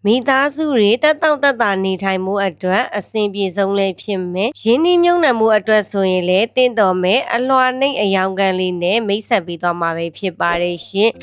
မိသားစုတွေတက်တောင့်တက်တာနေထိုင်မှုအတွက်အဆင်ပြေဆုံးလေးဖြစ်မယ်။ရင်းနှီးမြှုပ်နှံမှုအတွက်ဆိုရင်လည်းတင့်တော်မယ်အလွှာနှိမ့်အယောင်ကန်လေးနဲ့မိတ်ဆက်ပြီးသွားမှာပဲဖြစ်ပါတယ်ရှင်။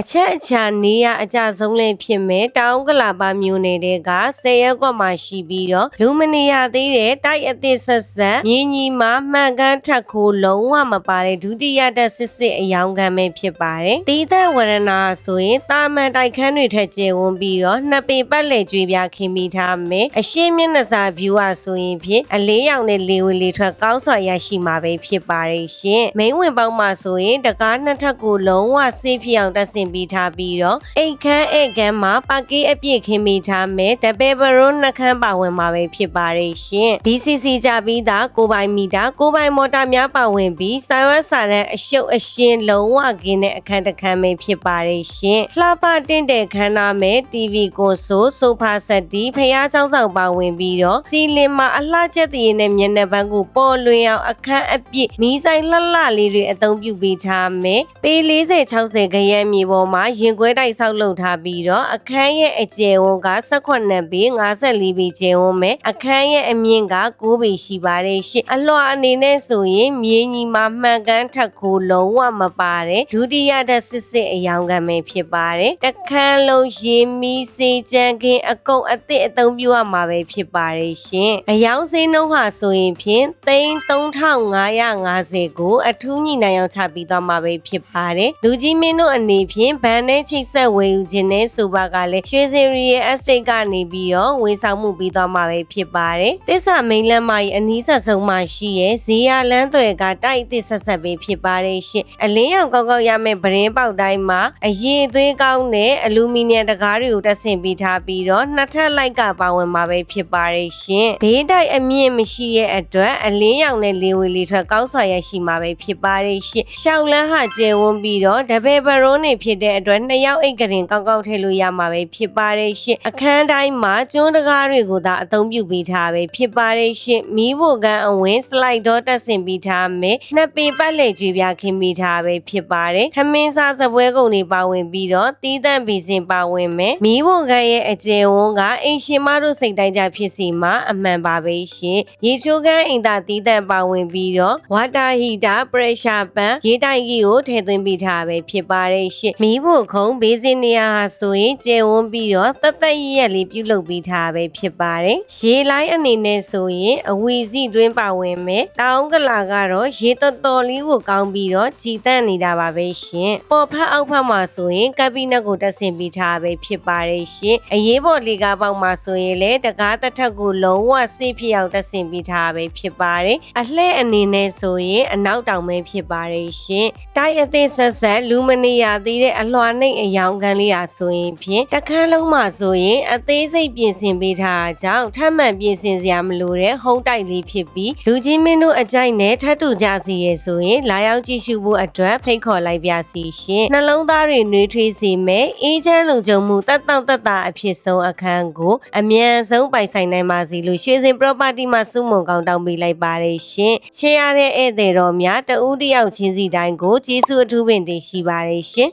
အချက်အချာနေရအကြဆုံးလေးဖြစ်မယ်တောင်ကလာပါမျိုးတွေက10ရက်ကွက်မှာရှိပြီးတော့လူမနေရသေးတဲ့တိုက်အသစ်ဆက်ဆက်မြင်းကြီးမှာမှန်ကန်ထက်ခိုးလုံးဝမပါတဲ့ဒုတိယတက်စစ်အယောင်ခံပဲဖြစ်ပါတယ်။တီးသက်ဝရဏဆိုရင်တာမန်တိုက်ခန်းတွေထက်ကျယ်ဝန်းပြီးတော့နှစ်ပေပတ်လည်ကျွေးပြခင်းမိထားမယ်။အရှိမျက်နှာစာ view ဟာဆိုရင်ဖြင့်အလေးရောင်နဲ့လေဝေလေထွက်ကောင်းစွာရရှိမှာပဲဖြစ်ပါတယ်ရှင်။မိန်းဝင်ပေါက်မှာဆိုရင်တကားနှစ်ထပ်ကိုလုံးဝဆေးဖြစ်အောင်တက်ဆင်ပြီးထားပြီးတော့အိတ်ခမ်းမှာပါကီအပြည့်ခင်းမိထားမယ်တပယ်ဘရုံးနှခမ်းပါဝင်မှာပဲဖြစ်ပါတယ်ရှင် BCC ကြပြီးသားကိုပိုင်မီတာကိုပိုင်မော်တာများပါဝင်ပြီးစာရွက်စာတမ်းအရှုပ်အရှင်းလုံးဝကင်းတဲ့အခန်းတစ်ခန်းပဲဖြစ်ပါတယ်ရှင်လှပတင့်တဲ့ခန်းနာမဲ့ TV ကိုဆိုဖာဆက်တီဖျားเจ้าဆောင်ပါဝင်ပြီးတော့စီလင်မှာအလှချက်တည်နဲ့မျက်နှာပန်းကိုပေါ်လွင်အောင်အခန်းအပြည့်မီးဆိုင်လှလှလေးတွေအသုံးပြုပေးထားမယ်ပေ40-60ခရက်မြေပေါ်မှာရင်ခွဲတိုက်ဆောက်လုပ်ထားပြီးတော့အခန်းရဲ့အကျယ်ဝန်းက18ပေ54ပေကျယ်ဝန်းမယ်အခန်းရဲ့အမြင့်က9ပေရှိပါတယ်ရှင်အလွှာအနေနဲ့ဆိုရင်မြင်းကြီးမှာမှန်ကန်ထက်ခိုးလုံးဝမပါတယ်ဒုတိယတက်စစ်အယောင်ခံပဲဖြစ်ပါတယ်တခန်းလုံးရေမီစေချမ်းခင်းအကုန်အသစ်အသုံးပြုရမှာပဲဖြစ်ပါတယ်ရှင်အယောင်စိမ်းနှုန်းဟာဆိုရင်ဖြင့်3550ကိုအထူးညှိနှိုင်းအောင်ချပြီးသွားမှာပဲဖြစ်ပါတယ်လူကြီးမင်းတို့အနေဖြင့်ဗန်နဲ့ချိတ်ဆက်ဝယ်ယူခြင်းနဲ့ဆိုပါကလည်းရွှေစင်ရီရဲ့ estate ကနေပြီးတော့ဝေဆောင်မှုပြီးသွားမှာပဲဖြစ်ပါတယ်တစ္ဆာမိန်လမ်းမကြီးအနီးဆက်ဆုံးမှာရှိရဲ့ဇီယာလန်းသွယ်ကတိုက်အသစ်ဆက်ဆက်ပဲဖြစ်ပါတယ်ရှင်အလင်းရောင်ကောက်ကောက်ရမယ့်ပရင်းပေါက်တိုင်းမှာအရေးသွေးကောင်းတဲ့အလူမီနီယံတကားတွေကိုတက်ဆင်ပြီးထားပြီးတော့နှစ်ထပ်လိုက်ကပါဝင်မှာပဲဖြစ်ပါတယ်ရှင်ဘေးတိုက်အမြင့်မရှိရဲ့အတွက်အလင်းရောင်နဲ့လေဝေလေထွက်ကောင်းစွာရရှိမှာပဲဖြစ်ပါတယ်ရှင်ရှောက်လန်းဟာကျယ်ဝန်းပြီးတော့တပည့်ဘရုံးနေဖြစ်တဲ့အတွက်နှစ်ယောက်အိတ်ကရင်ကောက်ကောက်ထည့်လို့ရမှာပဲဖြစ်ပါတယ်ရှင်အခန်းတိုင်းမှာကျွန်းတကားတွေကိုသာအသုံးပြုပေးထားပဲဖြစ်ပါတယ်ရှင်မီးဖို့ကန်အဝင်စလိုက်တော့တက်ဆင်ပြီးထားမယ်နှစ်ပေပတ်လည်ကျွေးပြခင်းပြီးထားပဲဖြစ်ပါတယ်ထမင်းစားစပွဲကုန်တွေပါဝင်ပြီးတော့တီးတန့်ဘီစင်ပါဝင်မယ်မီးဖို့ကန်ရဲ့အကျယ်ဝန်းကအိမ်ရှင်မတို့စိတ်တိုင်းကြဖြစ်စီမှာအမှန်ပါပဲရှင်ရေချိုးကန်အိမ်သာတီးတန့်ပါဝင်ပြီးတော့ဝါတာဟီတာပရက်ရှာပန်ရေတိုက်ကြီးကိုထည့်သွင်းပြီးထားပဲဖြစ်ပါတယ်ရှင်မီးဖို့ခုံဘေးစင်နေရာဟာဆိုရင်ကျယ်ဝန်းပြီးတော့တသက်ရက်လေးပြုလုပ်ပြီးထားပဲဖြစ်ပါတယ်ရေလိုင်းအနေနဲ့ဆိုရင်အဝီစီတွင်းပါဝင်မယ်တောင်ကလာကတော့ရေတော်လေးကိုကောင်းပြီးတော့ကြည်တန့်နေတာပါပဲရှင်ပေါ်ဖက်အောက်ဖက်မှာဆိုရင်ကပ်ဘိနက်ကိုတက်ဆင်ပြီးထားပဲဖြစ်ပါတယ်ရှင်အရေးပေါ်လေကားပေါက်မှာဆိုရင်လည်းတကားတစ်ထပ်ကိုလုံးဝဆေးဖြစ်အောင်တက်ဆင်ပြီးထားပဲဖြစ်ပါတယ်အလှဲ့အနေနဲ့ဆိုရင်အနောက်တောင်ပဲဖြစ်ပါတယ်ရှင်တိုက်အသစ်ဆက်ဆက်လူမနေရသေးတဲ့အလွှာနှိမ့်အယောင်ခံလေးဟာဆိုရင်ဖြင့်တခန်းလုံးမှာဆိုရင်အသေးစိတ်ပြင်ဆင်ပေးထားတာကြောင့်ထပ်မံပြင်ဆင်စရာမလိုတဲ့ဟုံးတိုက်လေးဖြစ်ပြီးလူကြီးမင်းတို့အကြိုက်နဲ့ထပ်တူကြစီရဲဆိုရင်လာရောက်ကြည့်ရှုဖို့အတွက်ဖိတ်ခေါ်လိုက်ပါစီရှင်နှလုံးသားတွေနှွေးထွေးစေမယ်အေးချမ်းလုံခြုံမှုတက်တောင့်တက်တာအဖြစ်ဆုံးအခန်းကိုအမြန်ဆုံးပိုင်ဆိုင်နိုင်ပါစီလို့ရွှေစင် property မှာစုမုံကောင်းတောင်းပေးလိုက်ပါတယ်ရှင်ချေရတဲ့ဧည့်သည်တော်များတဦးတယောက်ချင်းစီတိုင်းကိုကျေးဇူးအထူးပင်တင်ရှိပါတယ်ရှင်